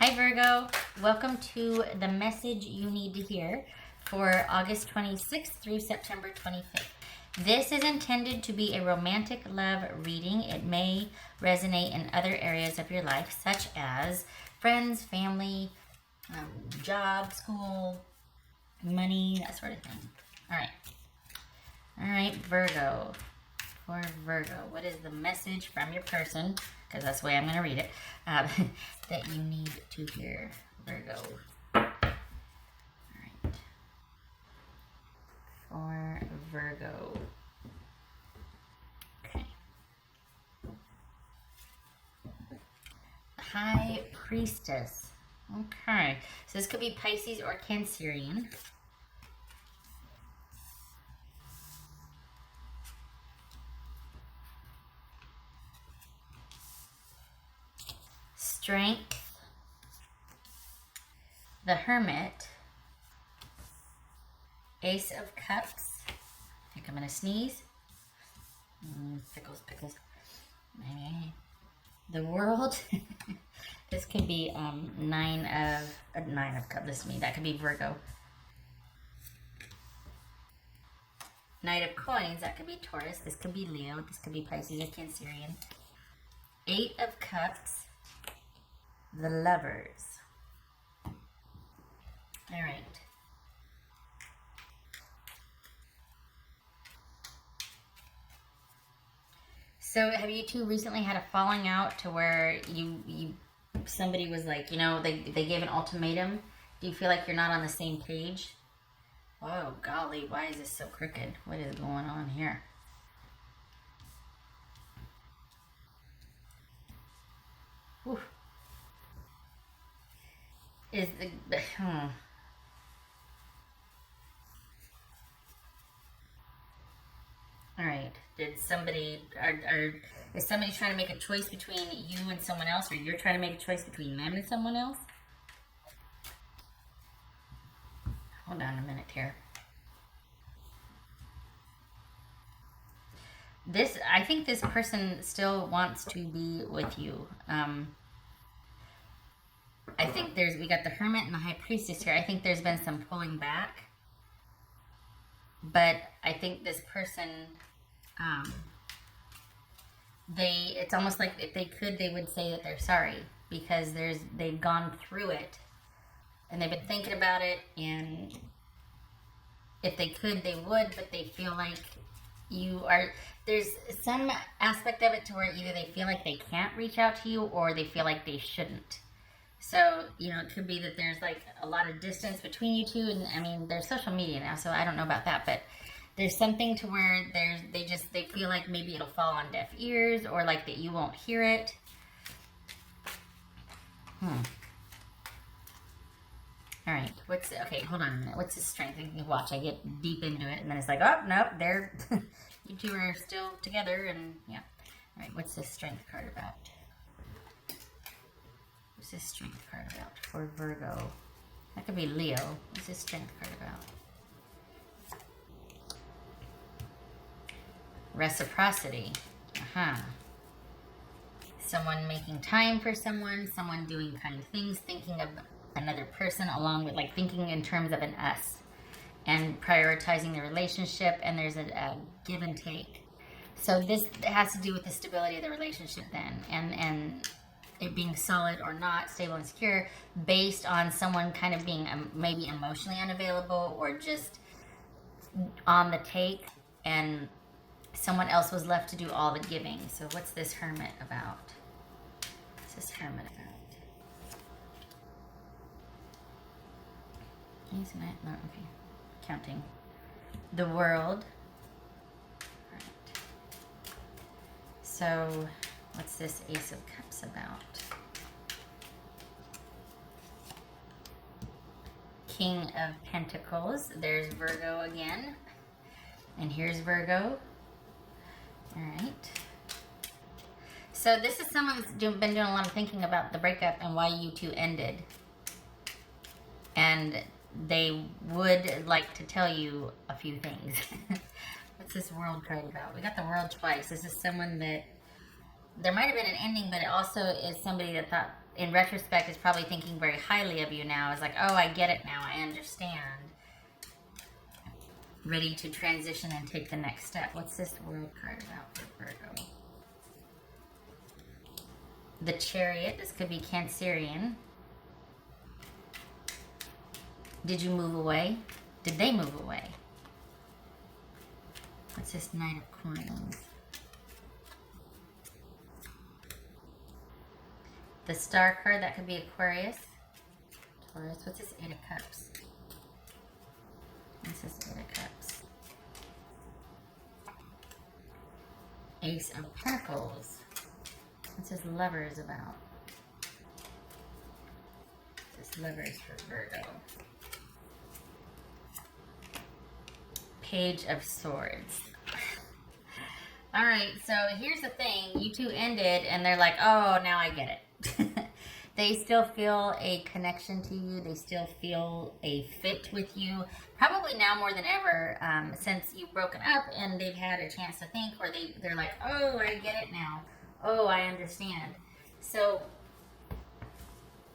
Hi Virgo, welcome to the message you need to hear for August 26th through September 25th. This is intended to be a romantic love reading. It may resonate in other areas of your life, such as friends, family, job, school, money, that sort of thing. All right, Virgo. For Virgo, what is the message from your person, because that's the way I'm going to read it, that you need to hear, Virgo? All right. For Virgo. Okay. High Priestess. Okay. So this could be Pisces or Cancerian. Strength, the Hermit, Ace of Cups. I think I'm gonna sneeze. Pickles. The World. This could be nine of cups. Listen to me. That could be Virgo. Knight of Coins. That could be Taurus. This could be Leo. This could be Pisces or Cancerian. Eight of Cups. The Lovers. All right. So have you two recently had a falling out to where somebody was like, they gave an ultimatum? Do you feel like you're not on the same page? Whoa, golly, why is this so crooked? What is going on here? Whew. Is the All right. Did somebody is somebody trying to make a choice between you and someone else, or you're trying to make a choice between them and someone else? Hold on a minute here. I think this person still wants to be with you. I think we got the Hermit and the High Priestess here. I think there's been some pulling back. But I think this person, it's almost like if they could, they would say that they're sorry, because they've gone through it and they've been thinking about it, and if they could, they would, but they feel like there's some aspect of it to where either they feel like they can't reach out to you or they feel like they shouldn't. So, it could be that there's like a lot of distance between you two, and I mean, there's social media now, so I don't know about that, but there's something to where they feel like maybe it'll fall on deaf ears, or like that you won't hear it. All right, okay, hold on a minute. What's his strength? Watch, I get deep into it, and then it's like, oh, nope, you two are still together, and yeah. All right, what's this strength card about? What's this strength card about for Virgo? That could be Leo. What's this strength card about? Reciprocity. Someone making time for someone doing kind things, thinking of another person along with, like, thinking in terms of an us, and prioritizing the relationship, and there's a give and take. So this has to do with the stability of the relationship then, and it being solid or not, stable and secure, based on someone kind of being maybe emotionally unavailable or just on the take, and someone else was left to do all the giving. So what's this Hermit about? What's this Hermit about? Isn't it? No, okay. Counting. The World. All right. So what's this Ace of Cups about? King of Pentacles. There's Virgo again. And here's Virgo. All right. So this is someone that's been doing a lot of thinking about the breakup and why you two ended. And they would like to tell you a few things. What's this World card about? We got the World twice. This is someone that there might have been an ending, but it also is somebody that thought in retrospect, is probably thinking very highly of you now. Is like, oh, I get it now. I understand. Ready to transition and take the next step. What's this World card about for Virgo? The Chariot. This could be Cancerian. Did you move away? Did they move away? What's this Knight of Coins? The Star card, that could be Aquarius. Taurus. What's this Eight of Cups? What's this Eight of Cups? Ace of Pentacles. What's this Lovers about? This Lovers for Virgo. Page of Swords. All right, so here's the thing. You two ended, and they're like, oh, now I get it. They still feel a connection to you. They still feel a fit with you. Probably now more than ever, since you've broken up and they've had a chance to think, or they're like, oh, I get it now. Oh, I understand. So,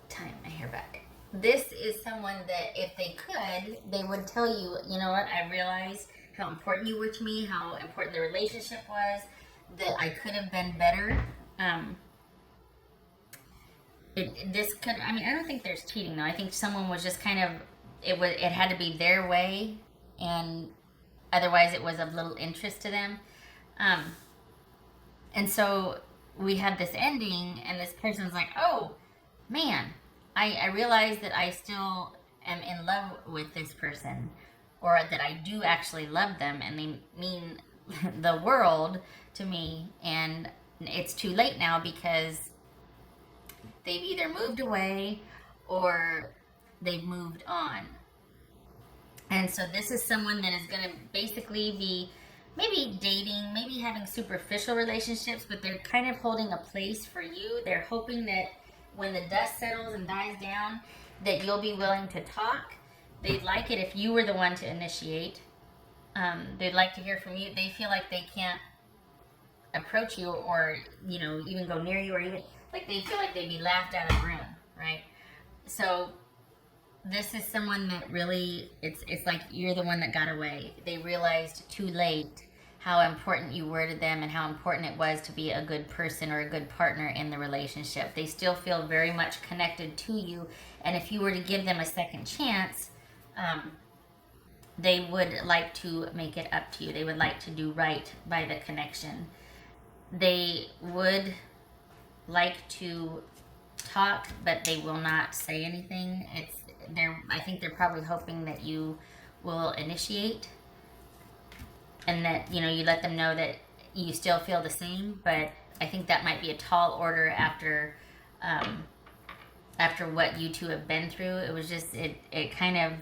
tying my hair back. This is someone that if they could, they would tell you, you know what, I realized how important you were to me, how important the relationship was, that I could have been better. I don't think there's cheating though. I think someone was just kind of, it had to be their way, and otherwise it was of little interest to them. And so we had this ending, and this person's like, oh, man, I realize that I still am in love with this person, or that I do actually love them, and they mean the world to me, and it's too late now because they've either moved away or they've moved on. And so this is someone that is going to basically be maybe dating, maybe having superficial relationships, but they're kind of holding a place for you. They're hoping that when the dust settles and dies down, that you'll be willing to talk. They'd like it if you were the one to initiate. They'd like to hear from you. They feel like they can't approach you, or, you know, even go near you, or even, like, they feel like they'd be laughed out of the room, right? So this is someone that really, it's like you're the one that got away. They realized too late how important you were to them and how important it was to be a good person or a good partner in the relationship. They still feel very much connected to you, and if you were to give them a second chance, they would like to make it up to you. They would like to do right by the connection. They would like to talk, but they will not say anything. I think they're probably hoping that you will initiate, and that, you know, you let them know that you still feel the same. But I think that might be a tall order after what you two have been through. It was just it kind of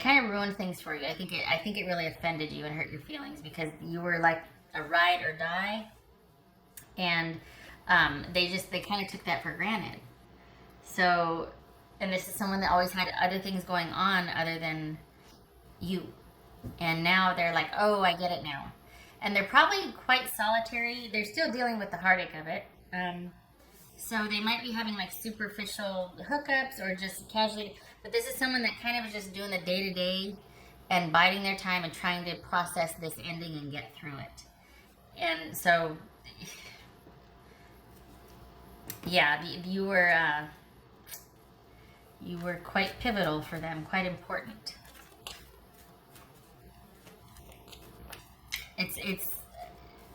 ruined things for you. I think it really offended you and hurt your feelings, because you were like a ride or die, and they kind of took that for granted. So, and this is someone that always had other things going on other than you, and now they're like, oh, I get it now. And they're probably quite solitary. They're still dealing with the heartache of it. So they might be having like superficial hookups or just casually, but this is someone that kind of is just doing the day-to-day and biding their time and trying to process this ending and get through it. And so, yeah, you were quite pivotal for them, quite important. It's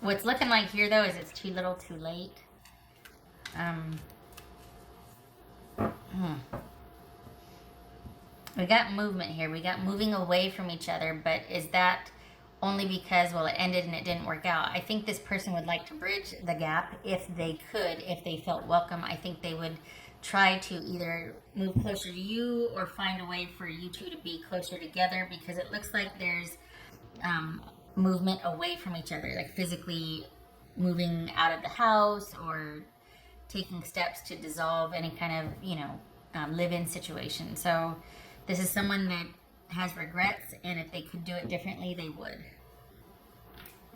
what's looking like here though is it's too little, too late. We got movement here. We got moving away from each other, but is that only because, well, it ended and it didn't work out? I think this person would like to bridge the gap if they could, if they felt welcome. I think they would try to either move closer to you or find a way for you two to be closer together, because it looks like there's movement away from each other, like physically moving out of the house or taking steps to dissolve any kind of, live-in situation. So this is someone that has regrets, and if they could do it differently, they would.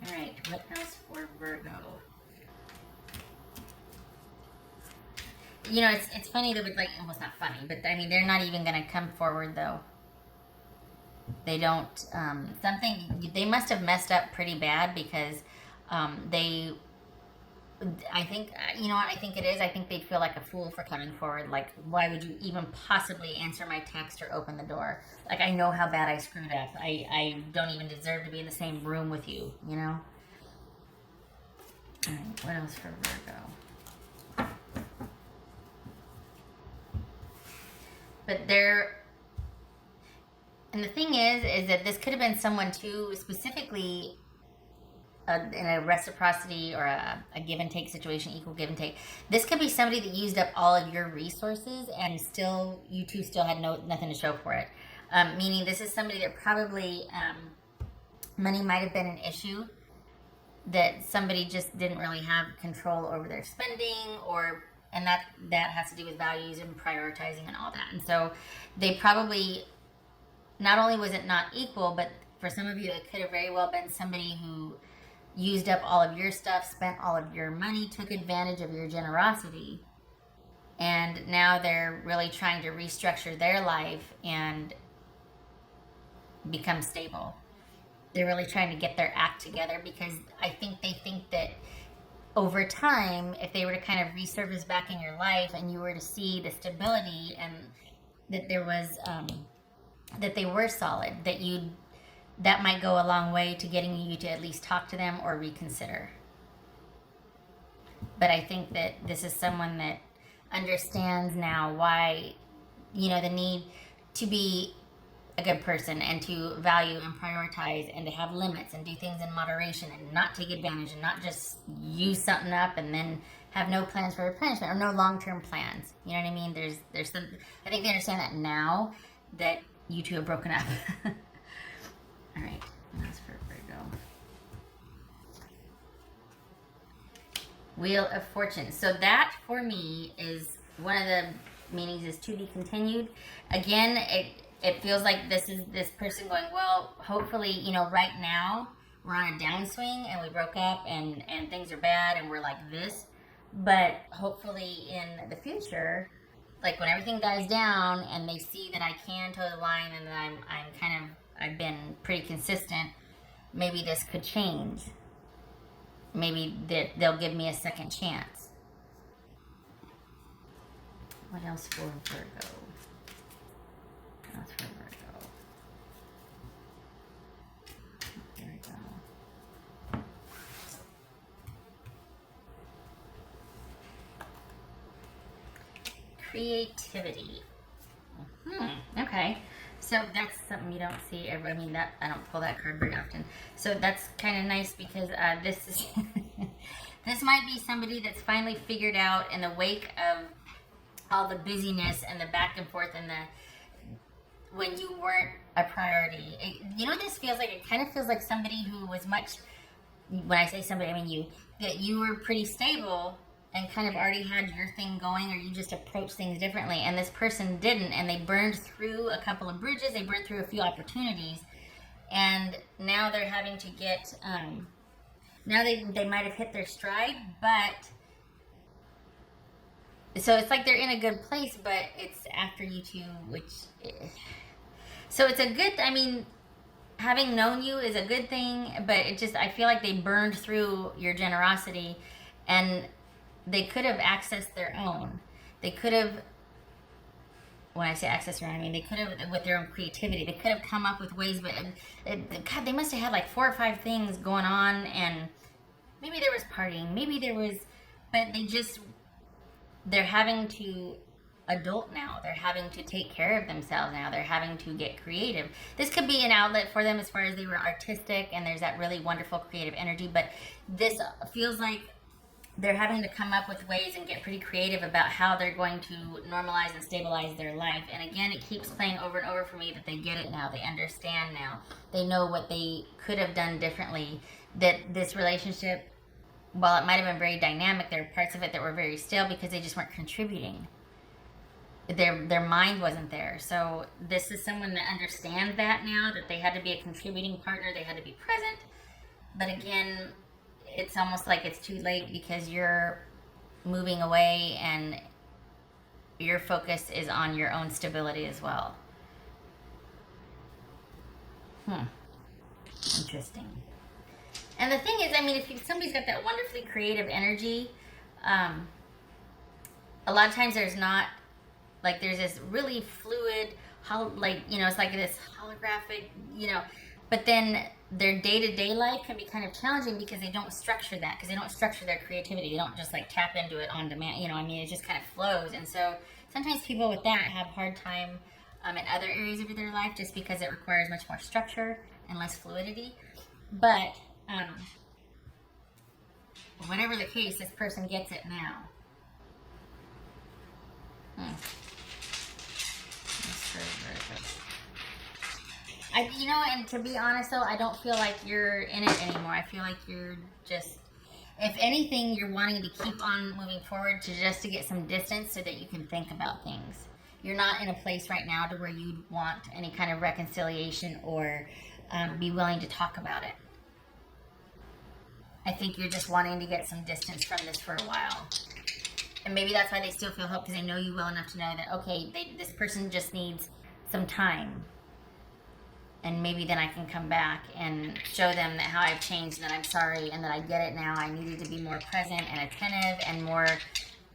All right, what else for Virgo? you know, it's funny that, like, well, it's not funny, but I mean, they're not even going to come forward, though. They don't, they must have messed up pretty bad, because they, I think, you know what I think it is? I think they'd feel like a fool for coming forward. Like, why would you even possibly answer my text or open the door? Like, I know how bad I screwed up. I don't even deserve to be in the same room with you, you know? All right, what else for Virgo? But and the thing is that this could have been someone too, specifically in a reciprocity or a give and take situation, equal give and take. This could be somebody that used up all of your resources, and still, you two still had nothing to show for it. Meaning, this is somebody that probably money might have been an issue, that somebody just didn't really have control over their spending, and that has to do with values and prioritizing and all that. And so they probably, not only was it not equal, but for some of you, it could have very well been somebody who used up all of your stuff, spent all of your money, took advantage of your generosity, and now they're really trying to restructure their life and become stable. They're really trying to get their act together, because I think they think that over time, if they were to kind of resurface back in your life and you were to see the stability, and that there was, that they were solid, that might go a long way to getting you to at least talk to them or reconsider. But I think that this is someone that understands now why, you know, the need to be a good person, and to value and prioritize, and to have limits, and do things in moderation, and not take advantage, and not just use something up and then have no plans for replenishment, or no long-term plans. You know what I mean? There's some, I think they understand that now that you two have broken up. All right, that's for Virgo. Wheel of Fortune. So that, for me, is one of the meanings is to be continued. Again, it feels like this person going, well, hopefully, you know, right now we're on a downswing and we broke up and things are bad and we're like this. But hopefully in the future, like when everything dies down and they see that I can toe the line, and that I've been pretty consistent, maybe this could change. Maybe they'll give me a second chance. What else for Virgo? That's for Virgo. There we go. Creativity. Okay. So that's something you don't see ever. I mean, that I don't pull that card very often. So that's kind of nice, because this is this might be somebody that's finally figured out, in the wake of all the busyness and the back and forth, and when you weren't a priority. You know what this feels like? It kind of feels like somebody who was much, when I say somebody, I mean that you were pretty stable and kind of already had your thing going, or you just approach things differently, and this person didn't, and they burned through a couple of bridges, they burned through a few opportunities, and now they're having to get, now they might have hit their stride, but, so it's like they're in a good place, but it's after you two, so it's a good, I mean, having known you is a good thing, but I feel like they burned through your generosity, and they could have accessed their own. They could have, when I say access their own, I mean they could have, with their own creativity, they could have come up with ways, but God, they must have had like 4 or 5 things going on, and maybe there was partying, maybe there was, but they're having to adult now. They're having to take care of themselves now. They're having to get creative. This could be an outlet for them as far as they were artistic, and there's that really wonderful creative energy, but this feels like they're having to come up with ways and get pretty creative about how they're going to normalize and stabilize their life. And again, it keeps playing over and over for me that they get it now. They understand now. They know what they could have done differently. That this relationship, while it might have been very dynamic, there were parts of it that were very stale because they just weren't contributing. Their mind wasn't there. So this is someone that understands that now, that they had to be a contributing partner. They had to be present. But again, it's almost like it's too late, because you're moving away, and your focus is on your own stability as well. Interesting. And the thing is, I mean, if somebody's got that wonderfully creative energy, um, a lot of times there's not, like, there's this really fluid, like, it's like this holographic, but then their day-to-day life can be kind of challenging because they don't structure that, because they don't structure their creativity. They don't just like tap into it on demand, I mean, it just kind of flows. And so sometimes people with that have a hard time in other areas of their life just because it requires much more structure and less fluidity. But whatever the case, this person gets it now. And to be honest though, I don't feel like you're in it anymore. I feel like you're just, if anything, you're wanting to keep on moving forward to get some distance so that you can think about things. You're not in a place right now to where you'd want any kind of reconciliation or be willing to talk about it. I think you're just wanting to get some distance from this for a while. And maybe that's why they still feel hope, because they know you well enough to know that, okay, this person just needs some time. And maybe then I can come back and show them that how I've changed, and that I'm sorry, and that I get it now. I needed to be more present and attentive and more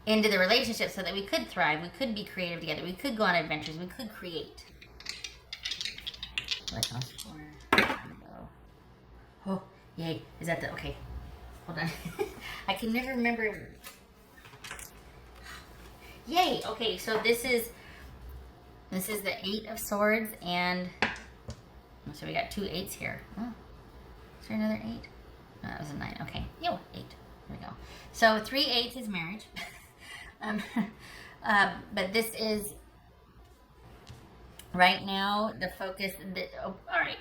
into the relationship so that we could thrive. We could be creative together. We could go on adventures. We could create. Oh, yay. Is that the... Okay. Hold on. I can never remember... Yay! Okay, so this is the 8 of Swords, and so we got 2 8s here. Oh, is there another 8? No, that was a 9. Okay, 8. There we go. So 3 8s is marriage. But this is right now the focus. All right.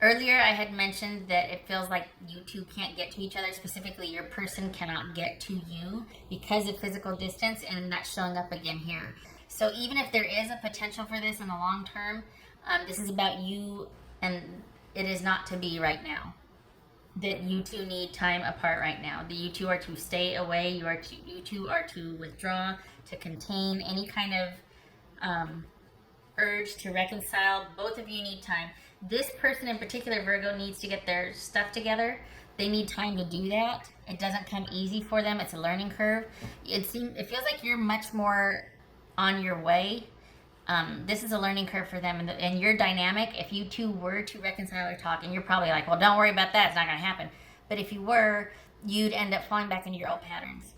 Earlier, I had mentioned that it feels like you two can't get to each other. Specifically, your person cannot get to you because of physical distance, and that's showing up again here. So even if there is a potential for this in the long term, this is about you, and it is not to be right now. That you two need time apart right now. That you two are to stay away. You two are to withdraw, to contain any kind of urge to reconcile. Both of you need time. This person in particular, Virgo, needs to get their stuff together. They need time to do that. It doesn't come easy for them. It's a learning curve. It feels like you're much more on your way. This is a learning curve for them, and your dynamic, if you two were to reconcile or talk, and you're probably like, well, don't worry about that, it's not going to happen. But if you were, you'd end up falling back into your old patterns.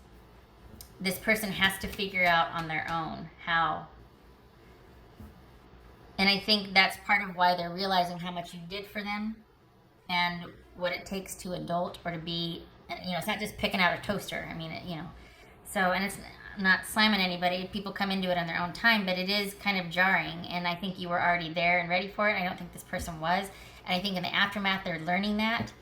This person has to figure out on their own how. And I think that's part of why they're realizing how much you did for them and what it takes to adult or to be, it's not just picking out a toaster. I mean, so, and it's not slamming anybody. People come into it on their own time, but it is kind of jarring. And I think you were already there and ready for it. I don't think this person was. And I think in the aftermath, they're learning that.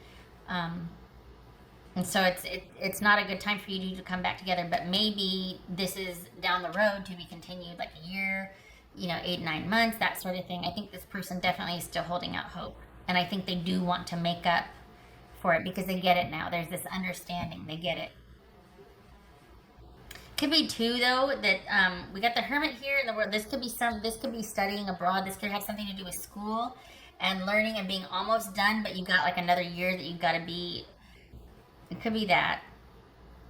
And so it's not a good time for you to come back together, but maybe this is down the road to be continued, like a year, 8, 9 months, that sort of thing. I think this person definitely is still holding out hope. And I think they do want to make up for it because they get it now. There's this understanding. They get it. Could be too, though, that we got the Hermit here in the world. This could be studying abroad. This could have something to do with school and learning and being almost done, but you've got like another year that you've got to be. It could be that,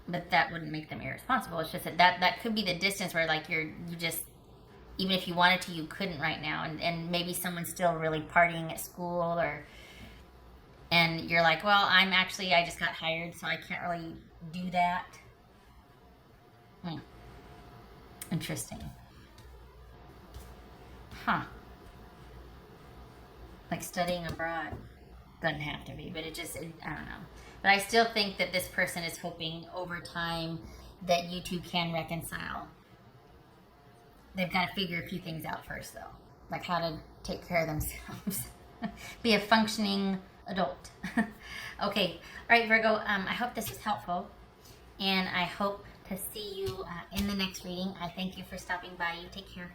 but that wouldn't make them irresponsible. It's just that could be the distance where like you just, even if you wanted to, you couldn't right now. And maybe someone's still really partying at school, and you're like, well, I just got hired, so I can't really do that. Interesting. Huh. Like studying abroad. Doesn't have to be, but I don't know. But I still think that this person is hoping over time that you two can reconcile. They've got to figure a few things out first, though. Like how to take care of themselves. Be a functioning adult. Okay. All right, Virgo. I hope this was helpful. And I hope to see you in the next reading. I thank you for stopping by. You take care.